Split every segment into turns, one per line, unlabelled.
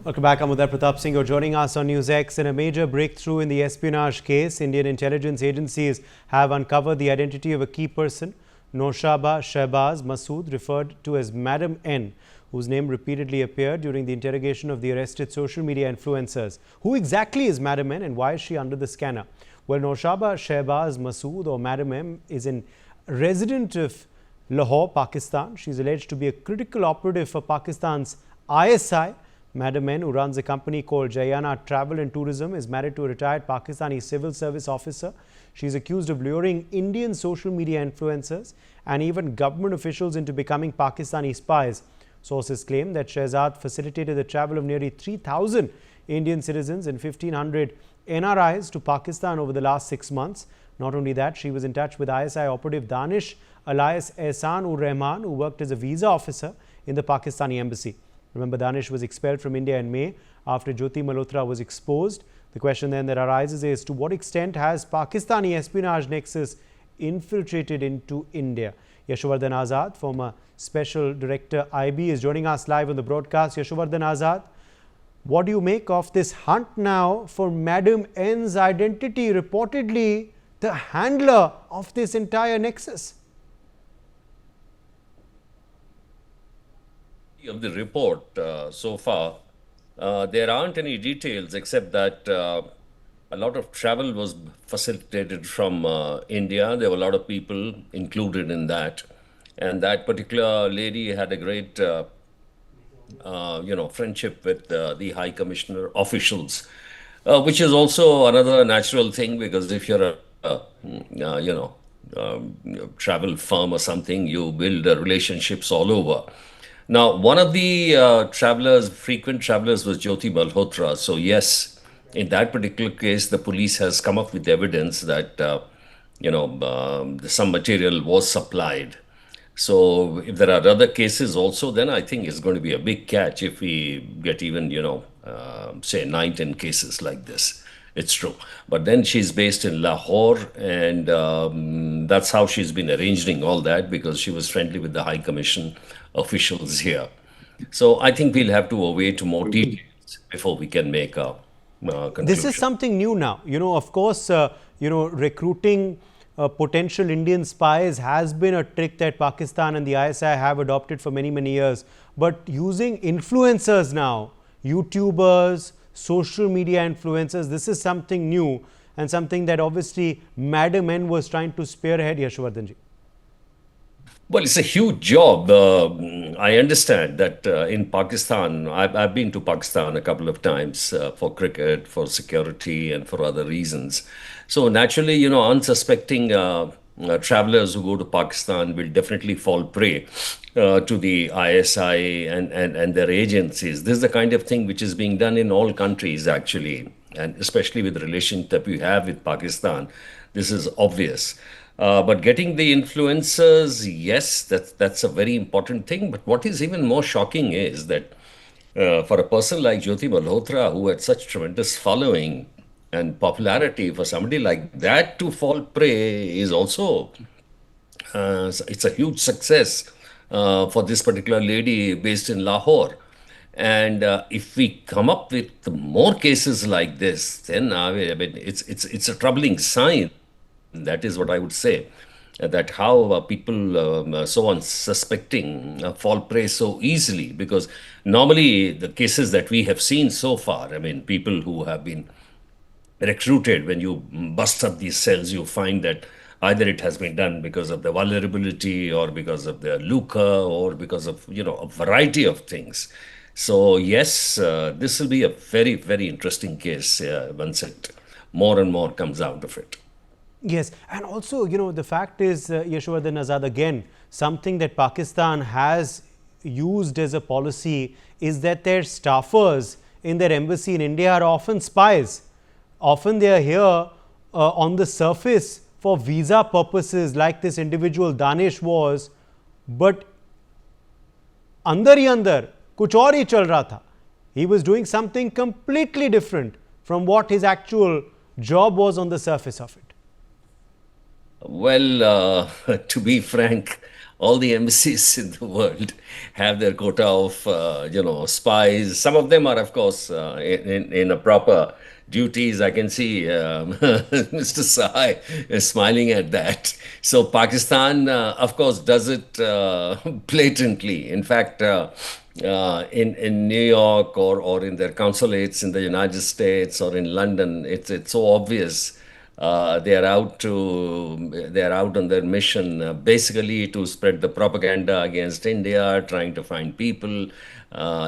Welcome back. I'm Uday Pratap Singh. You're joining us on NewsX. In a major breakthrough in the espionage case, Indian intelligence agencies have uncovered the identity of a key person, Noshaba Shehbaz Masood, referred to as Madam N, whose name repeatedly appeared during the interrogation of the arrested social media influencers. Who exactly is Madam N and why is she under the scanner? Well, Noshaba Shehbaz Masood, or Madam M, is a resident of Lahore, Pakistan. She's alleged to be a critical operative for Pakistan's ISI. Madam N, who runs a company called Jayana Travel and Tourism, is married to a retired Pakistani civil service officer. She is accused of luring Indian social media influencers and even government officials into becoming Pakistani spies. Sources claim that Shehzad facilitated the travel of nearly 3,000 Indian citizens and 1,500 NRIs to Pakistan over the last 6 months. Not only that, she was in touch with ISI operative Danish alias Ehsan-ur-Rahman, who worked as a visa officer in the Pakistani embassy. Remember, Danish was expelled from India in May after Jyoti Malhotra was exposed. The question then that arises is, to what extent has Pakistani espionage nexus infiltrated into India? Yashovardhan Azad, former Special Director IB, is joining us live on the broadcast. Yashovardhan Azad, what do you make of this hunt now for Madam N's identity, reportedly the handler of this entire nexus?
Of the report so far, there aren't any details except that a lot of travel was facilitated from India. There were a lot of people included in that, and that particular lady had a great, friendship with the High Commissioner officials, which is also another natural thing, because if you're travel firm or something, you build relationships all over. Now, one of the frequent travelers was Jyoti Malhotra. So yes, in that particular case, the police has come up with evidence that, some material was supplied. So if there are other cases also, then I think it's going to be a big catch if we get even, say 9, 10 cases like this. It's true. But then she's based in Lahore, and that's how she's been arranging all that, because she was friendly with the High Commission officials here. So I think we'll have to await more details before we can make a conclusion.
This is something new now. Of course, recruiting potential Indian spies has been a trick that Pakistan and the ISI have adopted for many, many years. But using influencers now, YouTubers, social media influencers, this is something new and something that obviously Madam N was trying to spearhead, Yashovardhanji.
Well, it's a huge job. I understand that in Pakistan, I've been to Pakistan a couple of times for cricket, for security, and for other reasons. So naturally, unsuspecting travelers who go to Pakistan will definitely fall prey to the ISI and their agencies. This is the kind of thing which is being done in all countries, actually, and especially with the relationship that we have with Pakistan. This is obvious. But getting the influencers, yes, that's a very important thing. But what is even more shocking is that for a person like Jyoti Malhotra, who had such tremendous following and popularity, for somebody like that to fall prey is also, it's a huge success for this particular lady based in Lahore. And if we come up with more cases like this, then I mean, it's a troubling sign. That is what I would say, that how people so unsuspecting fall prey so easily, because normally the cases that we have seen so far, I mean, people who have been recruited, when you bust up these cells, you find that either it has been done because of the vulnerability or because of the lucre or because of, a variety of things. So yes, this will be a very, very interesting case once it more and more comes out of it.
Yes, and also, the fact is, Yashovardhan Azad, again, something that Pakistan has used as a policy is that their staffers in their embassy in India are often spies. Often they are here on the surface for visa purposes, like this individual Danish was, but andar hi andar kuch aur hi chal raha tha. He was doing something completely different from what his actual job was on the surface of it.
Well, to be frank, all the embassies in the world have their quota of, spies. Some of them are, of course, in a proper duties. I can see Mr. Sahai is smiling at that. So Pakistan, of course, does it blatantly. In fact, in New York or in their consulates in the United States or in London, it's so obvious. They are out on their mission basically to spread the propaganda against India, trying to find people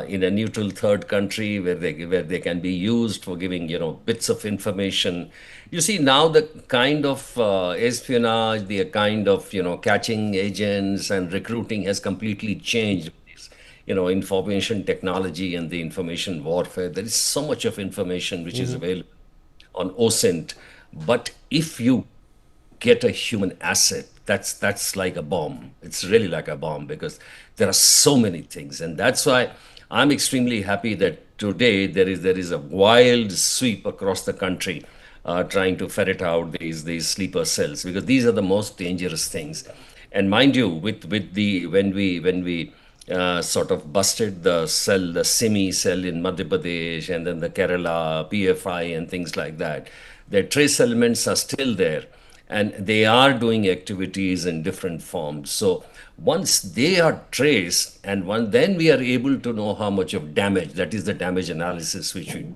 in a neutral third country where they can be used for giving bits of information. You see now the kind of espionage, the kind of catching agents and recruiting has completely changed. Information technology and the information warfare. There is so much of information which is available on OSINT. But if you get a human asset, that's like a bomb. It's really like a bomb because there are so many things, and that's why I'm extremely happy that today there is a wild sweep across the country, trying to ferret out these sleeper cells because these are the most dangerous things. And mind you, with the when we sort of busted the cell, the Simi cell in Madhya Pradesh, and then the Kerala PFI and things like that. Their trace elements are still there, and they are doing activities in different forms. So once they are traced, and then we are able to know how much of damage, that is the damage analysis, which we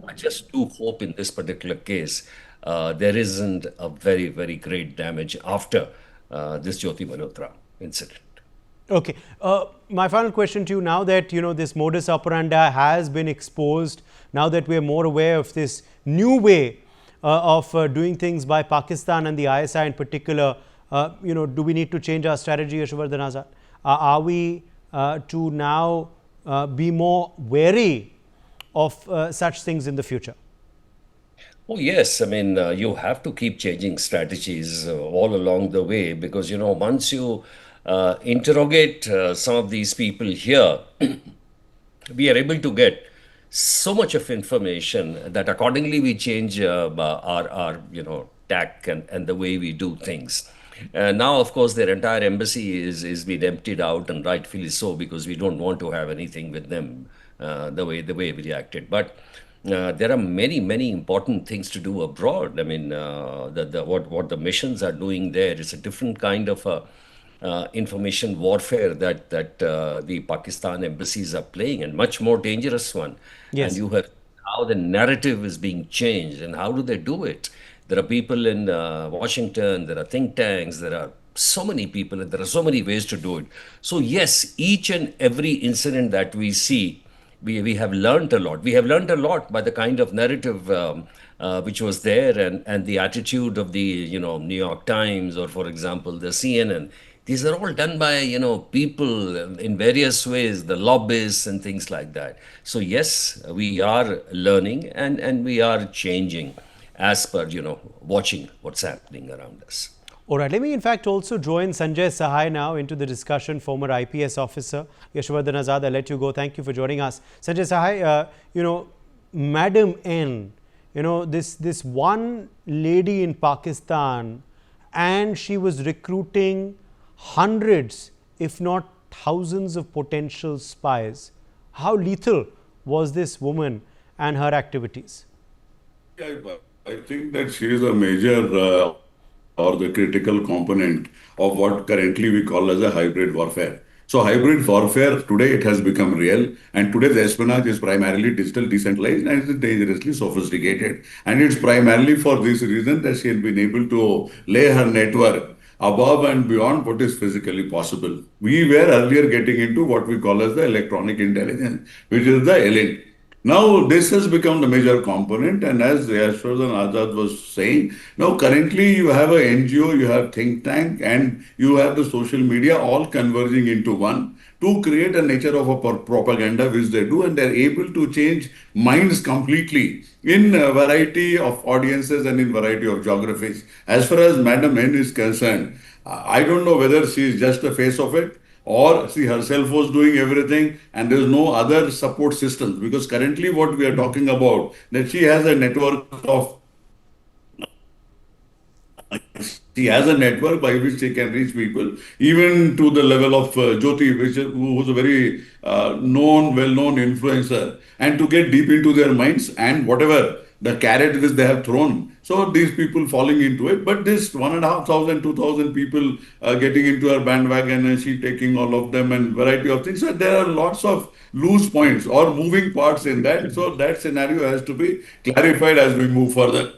I just do hope in this particular case, there isn't a very, very great damage after this Jyoti Malhotra incident.
Okay. My final question to you, now that this modus operandi has been exposed, now that we are more aware of this new way of doing things by Pakistan and the ISI in particular, do we need to change our strategy, Yashwardhan Azad? Are we to now be more wary of such things in the future?
Oh, yes. I mean, you have to keep changing strategies all along the way because, once you interrogate some of these people here, we are able to get so much of information that accordingly we change our tack and the way we do things. Now, of course, their entire embassy is being emptied out, and rightfully so, because we don't want to have anything with them the way we reacted. But there are many important things to do abroad. I mean, what the missions are doing there is a different kind of information warfare that the Pakistan embassies are playing, and much more dangerous one. And
Yes.
you have how the narrative is being changed, and how do they do it? There are people in Washington, there are think tanks, there are so many people, and there are so many ways to do it. So yes, each and every incident that we see, we have learned a lot. We have learned a lot by the kind of narrative which was there, and the attitude of the New York Times, or for example the CNN. These are all done by people in various ways, the lobbyists and things like that. So yes, we are learning, and we are changing as per watching what's happening around us.
All right. Let me, in fact, also join Sanjay Sahai now into the discussion, former IPS officer. Yashwardhan Azad, I'll let you go. Thank you for joining us. Sanjay Sahai, Madam N, this one lady in Pakistan, and she was recruiting hundreds, if not thousands of potential spies. How lethal was this woman and her activities?
Yeah, I think that she is a major or the critical component of what currently we call as a hybrid warfare. So hybrid warfare today it has become real, and today the espionage is primarily digital, decentralized, and it is dangerously sophisticated. And it's primarily for this reason that she has been able to lay her network above and beyond what is physically possible. We were earlier getting into what we call as the electronic intelligence, which is the ELINT. Now, this has become the major component, and as Yashwardhan Azad was saying, now currently you have an NGO, you have think tank, and you have the social media all converging into one to create a nature of a propaganda which they do, and they're able to change minds completely in a variety of audiences and in variety of geographies. As far as Madam N is concerned, I don't know whether she is just the face of it, or she herself was doing everything and there's no other support systems, because currently what we are talking about, that she has a network of He has a network by which he can reach people, even to the level of Jyoti, who's a very well-known influencer, and to get deep into their minds and whatever the carrot which they have thrown. So these people falling into it, but this 1,500, 2,000 people getting into her bandwagon and she taking all of them and variety of things. So there are lots of loose points or moving parts in that. So that scenario has to be clarified as we move further.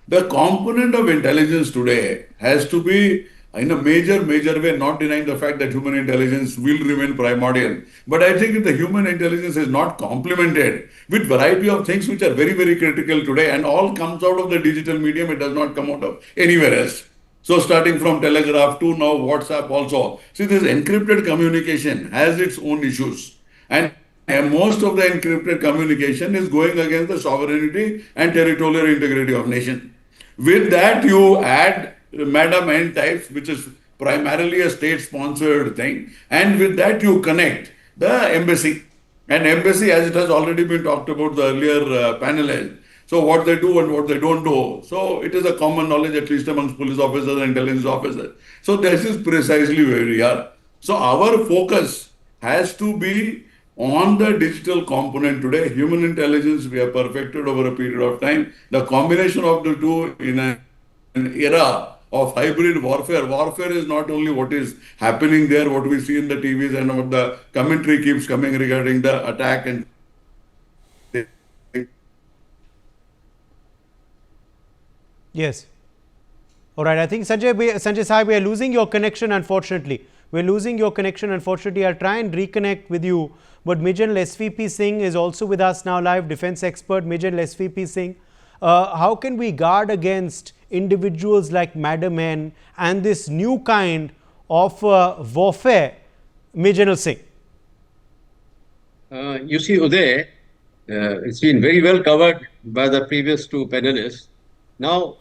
The component of intelligence today has to be in a major way, not denying the fact that human intelligence will remain primordial. But I think if the human intelligence is not complemented with variety of things which are very critical today and all comes out of the digital medium, it does not come out of anywhere else. So starting from Telegraph to now WhatsApp also. See, this encrypted communication has its own issues. And most of the encrypted communication is going against the sovereignty and territorial integrity of nation. With that, you add Madam N types, which is primarily a state-sponsored thing, and with that you connect the embassy. And embassy, as it has already been talked about the earlier panel, so what they do and what they don't do. So it is a common knowledge, at least amongst police officers and intelligence officers. So this is precisely where we are. So our focus has to be on the digital component today. Human intelligence we have perfected over a period of time. The combination of the two in an era of hybrid warfare. Warfare is not only what is happening there, what we see in the TVs and what the commentary keeps coming regarding the attack and
Yes. All right. I think Sanjay Sahib, we are losing your connection, unfortunately. We're losing your connection, unfortunately. I'll try and reconnect with you. But Major SVP Singh is also with us now live, defense expert, Major SVP Singh. How can we guard against individuals like Madam N and this new kind of warfare, Major Singh?
You see, Uday, it's been very well covered by the previous two panelists. Now,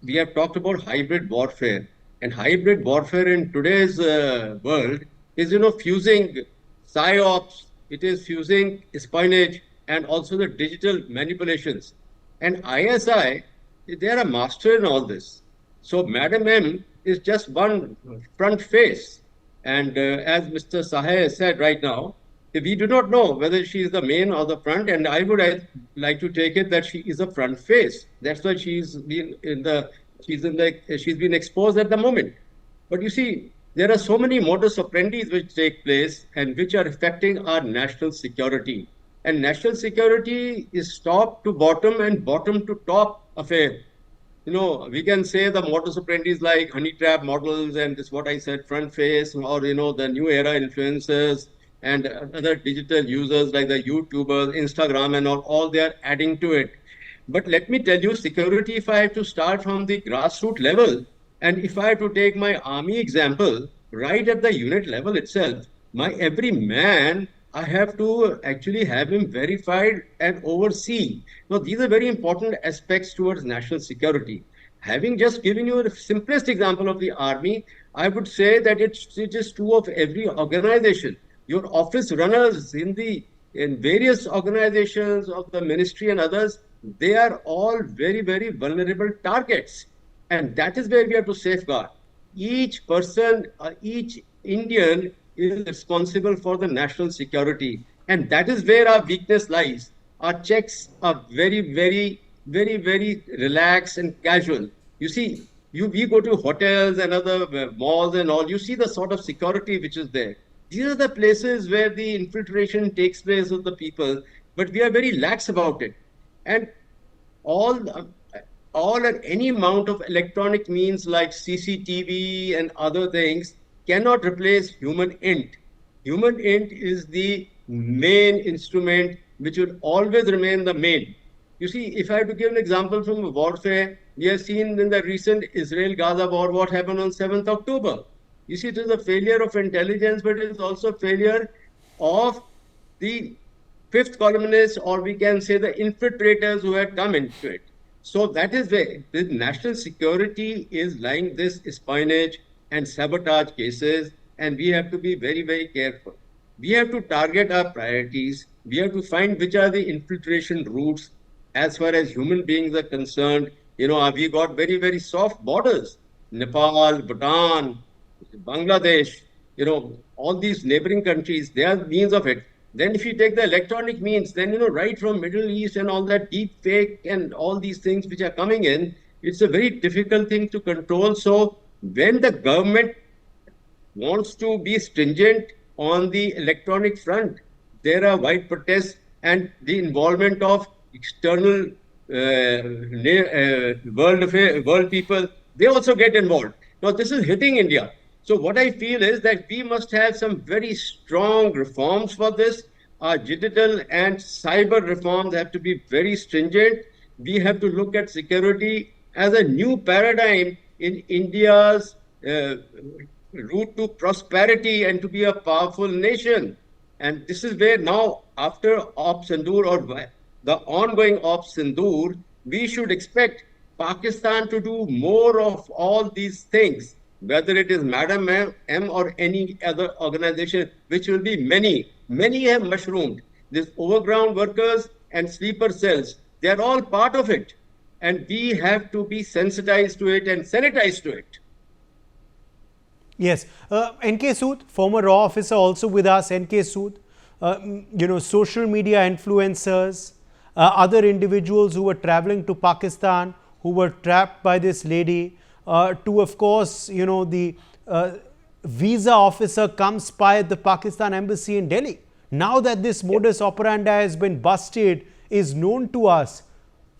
we have talked about hybrid warfare. And hybrid warfare in today's world is, fusing psyops, it is fusing espionage and also the digital manipulations. And ISI, they are a master in all this. So Madam M is just one front face. And as Mr. Sahay said right now, we do not know whether she is the main or the front, and I would like to take it that she is a front face. That's why she's been exposed at the moment. But you see, there are so many modus operandi which take place and which are affecting our national security. And national security is top to bottom and bottom to top affair. We can say the modus operandi is like honey trap models and this what I said, front face, or the new era influencers and other digital users like the YouTubers, Instagram and all they are adding to it. But let me tell you, security, if I have to start from the grassroots level, and if I have to take my army example, right at the unit level itself, my every man, I have to actually have him verified and oversee. Now, these are very important aspects towards national security. Having just given you the simplest example of the army, I would say that it is true of every organization. Your office runners in various organizations of the ministry and others, they are all very vulnerable targets. And that is where we have to safeguard. Each person, each Indian is responsible for the national security. And that is where our weakness lies. Our checks are very relaxed and casual. You see, we go to hotels and other malls and all, you see the sort of security which is there. These are the places where the infiltration takes place of the people, but we are very lax about it. And all and any amount of electronic means like CCTV and other things cannot replace human int. Human int is the main instrument which will always remain the main. You see, if I have to give an example from warfare, we have seen in the recent Israel-Gaza war what happened on 7th October. You see, it is a failure of intelligence, but it is also a failure of the fifth columnists, or we can say the infiltrators who had come into it. So that is where the national security is lying this espionage and sabotage cases, and we have to be very careful. We have to target our priorities. We have to find which are the infiltration routes as far as human beings are concerned. We got very soft borders. Nepal, Bhutan, Bangladesh, all these neighboring countries, they are means of it. Then if you take the electronic means, then, right from Middle East and all that deep fake and all these things which are coming in, it's a very difficult thing to control. So when the government wants to be stringent on the electronic front, there are wide protests and the involvement of external world people. They also get involved. Now, this is hitting India. So, what I feel is that we must have some very strong reforms for this. Our digital and cyber reforms have to be very stringent. We have to look at security as a new paradigm in India's route to prosperity and to be a powerful nation. And this is where now, after Op Sindoor or the ongoing Op Sindoor, we should expect Pakistan to do more of all these things, whether it is Madam M or any other organization, which will be many. Many have mushroomed. These overground workers and sleeper cells, they are all part of it. And we have to be sensitized to it and sanitized to it.
Yes. NK Sood, former RAW officer, also with us. NK Sood, social media influencers, other individuals who were traveling to Pakistan, who were trapped by this lady, to, of course, the visa officer come spy at the Pakistan embassy in Delhi. Now that this modus operandi has been busted, is known to us,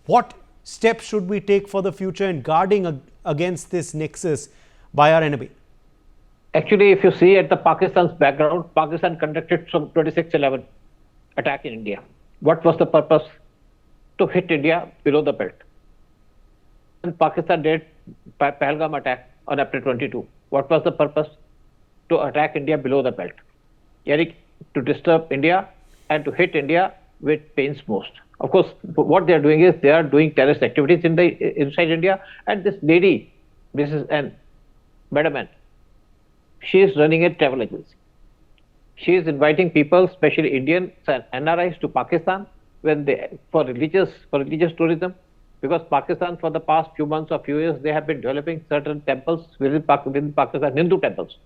what steps should we take for the future in guarding against this nexus by our enemy?
Actually, if you see at the Pakistan's background, Pakistan conducted some 26/11 attack in India. What was the purpose? To hit India below the belt. And Pakistan did Pahalgam attack on April 22. What was the purpose? To attack India below the belt. Yani, to disturb India and to hit India with pains most. Of course, what they are doing is they are doing terrorist activities inside India. And this lady, Mrs. N, Madam N, she is running a travel agency. She is inviting people, especially Indians and NRIs, to Pakistan for religious tourism, because Pakistan for the past few months or few years they have been developing certain temples within Pakistan, Hindu temples.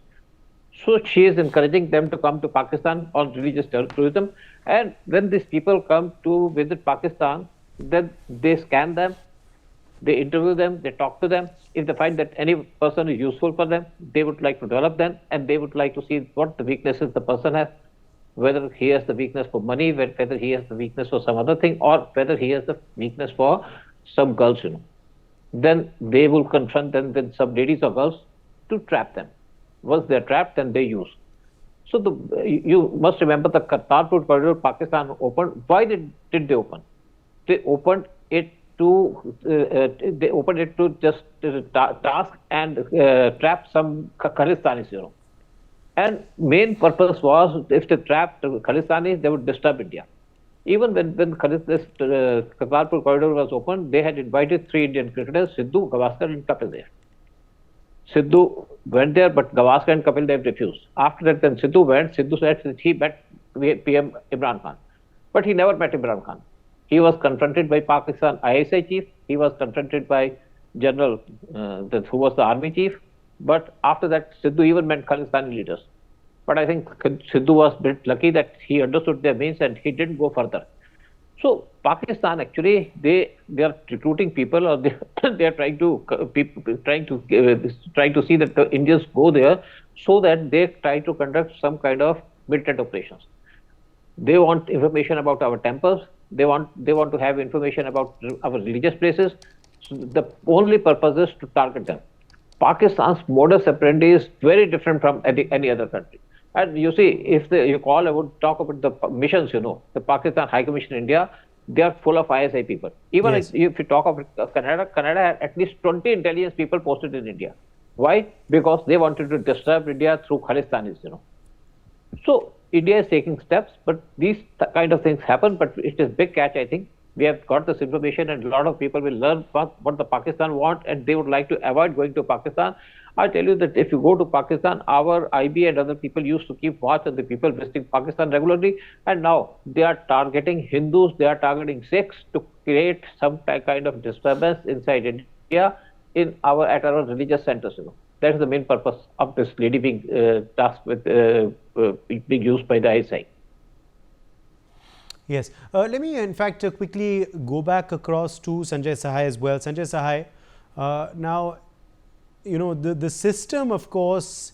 So she is encouraging them to come to Pakistan on religious tourism, and when these people come to visit Pakistan, then they scan them, they interview them, they talk to them. If they find that any person is useful for them, they would like to develop them, and they would like to see what the weaknesses the person has, whether he has the weakness for money, whether he has the weakness for some other thing, or whether he has the weakness for some girls, Then they will confront them with some ladies or girls to trap them. Once they are trapped, then they use. So you must remember the Kartarpur corridor Pakistan opened. Why did they open? They opened it to just task and trap some Khalistanis, And main purpose was, if they trapped Khalistanis, they would disturb India. Even when this Kartarpur corridor was opened, they had invited 3 Indian cricketers, Sidhu, Gavaskar and Kapil Dev. Sidhu went there, but Gavaskar and Kapil Dev refused. After that, then Sidhu went. Sidhu said that he met PM Imran Khan. But he never met Imran Khan. He was confronted by Pakistan ISI chief. He was confronted by General, who was the army chief. But after that, Sidhu even met Khalistani leaders. But I think Sidhu was a bit lucky that he understood their means and he didn't go further. So Pakistan actually they are recruiting people, or they are trying to see that the Indians go there so that they try to conduct some kind of militant operations. They want information about our temples. They want to have information about our religious places. So the only purpose is to target them. Pakistan's modus operandi is very different from any other country. And you see, if I would talk about the missions, the Pakistan High Commission in India, they are full of ISI people. Even if you talk about Canada had at least 20 intelligence people posted in India. Why? Because they wanted to disturb India through Khalistanis, So India is taking steps, but these kind of things happen. But it is big catch, I think. We have got this information, and a lot of people will learn what the Pakistan want, and they would like to avoid going to Pakistan. I tell you that if you go to Pakistan, our IB and other people used to keep watch on the people visiting Pakistan regularly, and now they are targeting Hindus, they are targeting Sikhs to create some kind of disturbance inside India at our religious centers. That is the main purpose of this lady being tasked with being used by the ISI.
Yes. Let me, in fact, quickly go back across to Sanjay Sahai as well. Sanjay Sahai, now, the system, of course,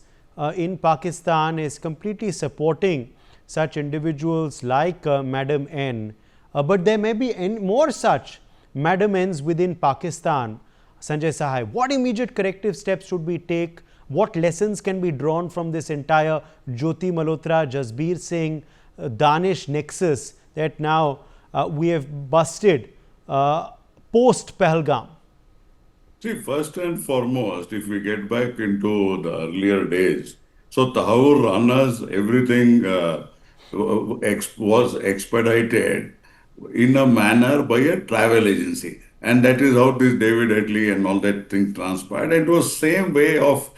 in Pakistan is completely supporting such individuals like Madam N. But there may be more such Madam N's within Pakistan. Sanjay Sahai, what immediate corrective steps should we take? What lessons can be drawn from this entire Jyoti Malhotra, Jasbir Singh, Danish nexus that now we have busted post Pahalgam?
See, first and foremost, if we get back into the earlier days, so Tahawur Rana's everything was expedited in a manner by a travel agency. And that is how this David Headley and all that thing transpired. It was same way of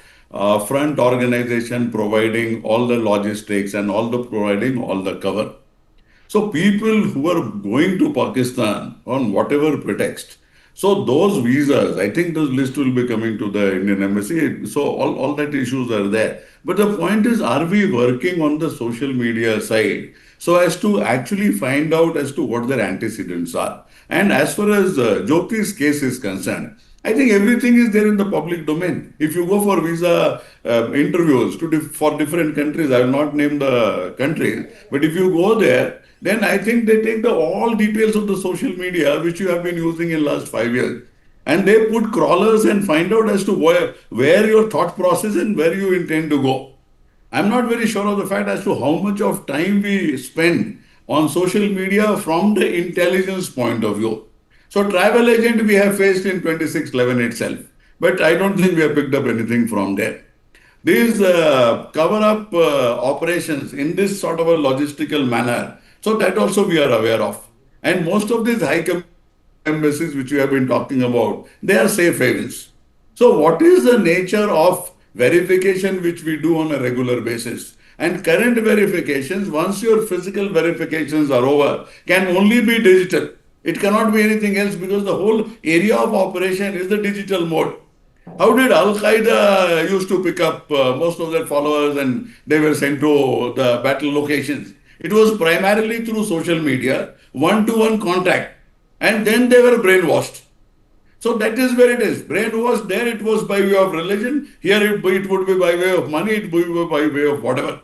front organization providing all the logistics and providing all the cover. So people who are going to Pakistan on whatever pretext, so those visas, I think the list will be coming to the Indian embassy. So all that issues are there. But the point is, are we working on the social media side so as to actually find out as to what their antecedents are? And as far as Jyoti's case is concerned, I think everything is there in the public domain. If you go for visa interviews for different countries, I will not name the countries, but if you go there, then I think they take all details of the social media which you have been using in last 5 years, and they put crawlers and find out as to where your thought process and where you intend to go. I'm not very sure of the fact as to how much of time we spend on social media from the intelligence point of view. So travel agent we have faced in 2611 itself, but I don't think we have picked up anything from there. These cover-up operations in this sort of a logistical manner, so that also we are aware of. And most of these high embassies which we have been talking about, they are safe havens. So what is the nature of verification which we do on a regular basis? And current verifications, once your physical verifications are over, can only be digital. It cannot be anything else because the whole area of operation is the digital mode. How did Al-Qaeda used to pick up most of their followers and they were sent to the battle locations? It was primarily through social media, one-to-one contact, and then they were brainwashed. So that is where it is. Brainwashed there, it was by way of religion. Here it would be by way of money, it would be by way of whatever.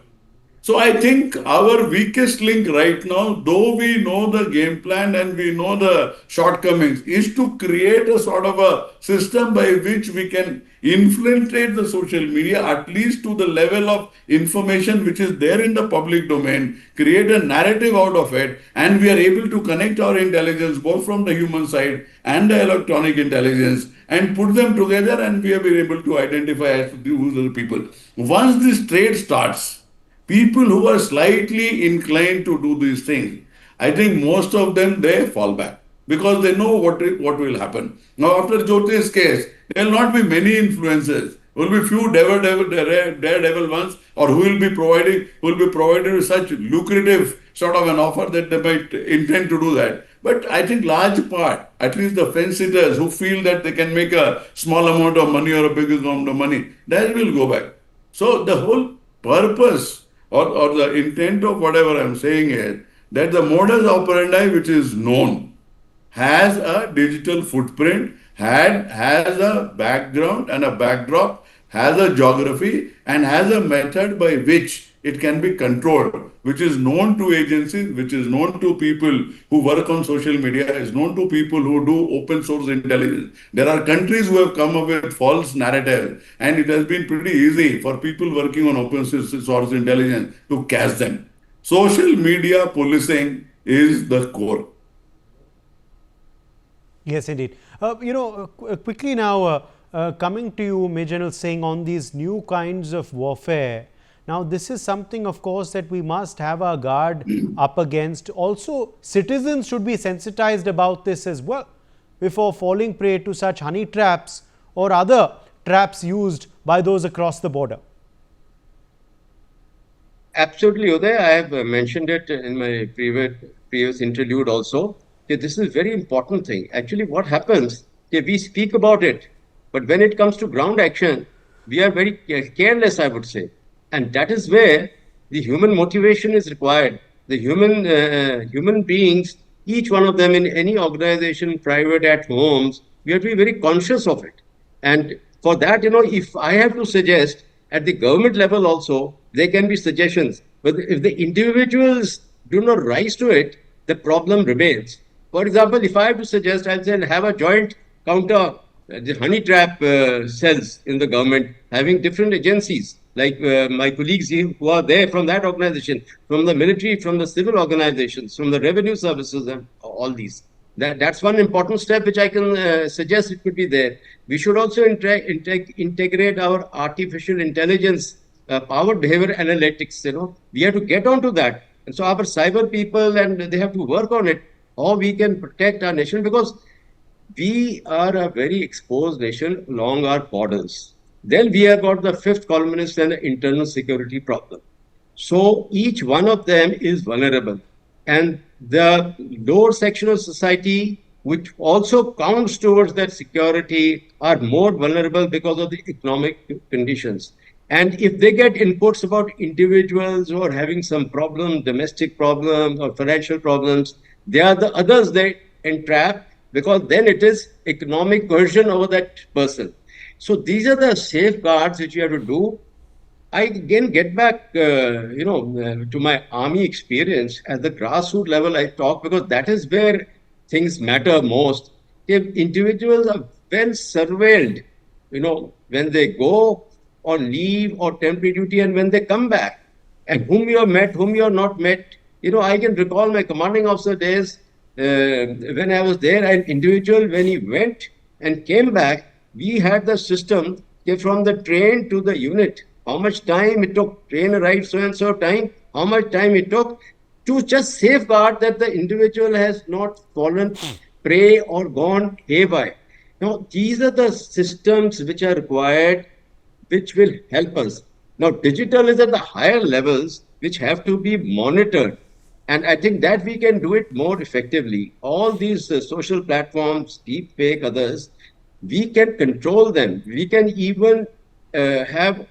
So I think our weakest link right now, though we know the game plan and we know the shortcomings, is to create a sort of a system by which we can infiltrate the social media, at least to the level of information which is there in the public domain, create a narrative out of it, and we are able to connect our intelligence both from the human side and the electronic intelligence and put them together, and we have been able to identify as to who are the people. Once this trade starts, people who are slightly inclined to do these things, I think most of them, they fall back because they know what will happen. Now, after Jyoti's case, there will not be many influencers. There will be few daredevil ones, or who will be provided with such lucrative sort of an offer that they might intend to do that. But I think large part, at least the fence-sitters who feel that they can make a small amount of money or a big amount of money, they will go back. So the whole purpose or the intent of whatever I'm saying is that the modus operandi which is known has a digital footprint, has a background and a backdrop, has a geography, and has a method by which it can be controlled, which is known to agencies, which is known to people who work on social media, is known to people who do open source intelligence. There are countries who have come up with false narratives, and it has been pretty easy for people working on open source intelligence to catch them. Social media policing is the core.
Yes, indeed. Quickly now, coming to you, Major General Singh, on these new kinds of warfare. Now, this is something, of course, that we must have our guard up against. Also, citizens should be sensitized about this as well before falling prey to such honey traps or other traps used by those across the border.
Absolutely, Uday. I have mentioned it in my previous interlude also. This is a very important thing. Actually, what happens, we speak about it, But when it comes to ground action, we are very careless, I would say. And that is where the human motivation is required. The human beings, each one of them in any organization, private, at homes, we have to be very conscious of it. And for that, if I have to suggest at the government level also, there can be suggestions. But if the individuals do not rise to it, the problem remains. For example, if I have to suggest, I'll say have a joint counter, the honey trap cells in the government, having different agencies, like my colleagues here who are there from that organization, from the military, from the civil organizations, from the revenue services, and all these. That's one important step which I can suggest it could be there. We should also integrate our artificial intelligence, powered behavior analytics. We have to get onto that. And so our cyber people, and they have to work on it, how we can protect our nation, because we are a very exposed nation along our borders. Then we have got the fifth columnist and the internal security problem. So each one of them is vulnerable. And the lower section of society, which also counts towards that security, are more vulnerable because of the economic conditions. And if they get inputs about individuals who are having some problem, domestic problems or financial problems, they are the others they entrap, because then it is economic coercion over that person. So these are the safeguards which you have to do. I again get back, to my army experience at the grassroots level. I talk because that is where things matter most. If individuals are well surveilled, when they go on leave or temporary duty and when they come back, and whom you have met, whom you have not met. I can recall my commanding officer days when I was there, an individual, when he went and came back, we had the system from the train to the unit, how much time it took, train arrived so-and-so time, how much time it took to just safeguard that the individual has not fallen prey or gone haywire. Now, these are the systems which are required, which will help us. Now, digital is at the higher levels, which have to be monitored. And I think that we can do it more effectively. All these social platforms, deepfake, others, we can control them. We can even have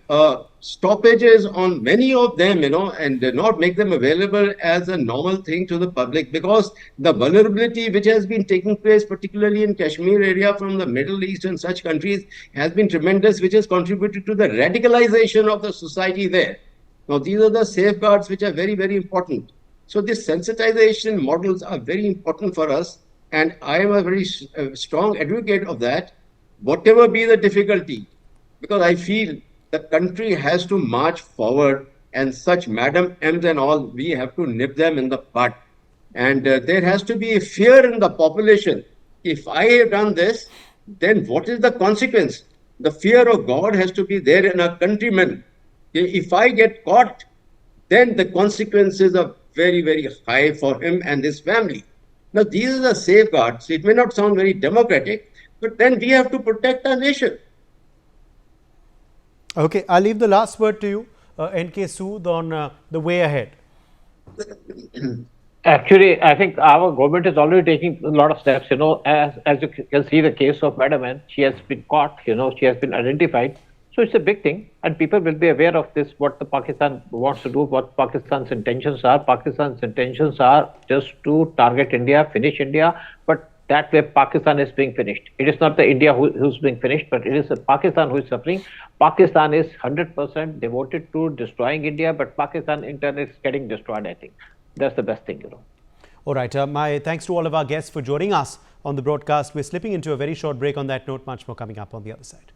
stoppages on many of them, and not make them available as a normal thing to the public, because the vulnerability which has been taking place, particularly in Kashmir area from the Middle East and such countries, has been tremendous, which has contributed to the radicalization of the society there. Now, these are the safeguards which are very, very important. So these sensitization models are very important for us, and I am a very strong advocate of that, whatever be the difficulty, because I feel the country has to march forward, and such Madam M's and all, we have to nip them in the bud. And there has to be a fear in the population. If I have done this, then what is the consequence? The fear of God has to be there in a countryman. If I get caught, then the consequences are very, very high for him and his family. Now, these are the safeguards. It may not sound very democratic, but then we have to protect our nation.
Okay, I'll leave the last word to you, NK Sood, on the way ahead.
Actually, I think our government is already taking a lot of steps. As you can see the case of Madam N, she has been caught, she has been identified. So it's a big thing, and people will be aware of this, what the Pakistan wants to do, what Pakistan's intentions are. Pakistan's intentions are just to target India, finish India, but that way Pakistan is being finished. It is not the India who's being finished, but it is Pakistan who is suffering. Pakistan is 100% devoted to destroying India, but Pakistan in turn is getting destroyed, I think. That's the best thing,
All right. My thanks to all of our guests for joining us on the broadcast. We're slipping into a very short break on that note. Much more coming up on the other side.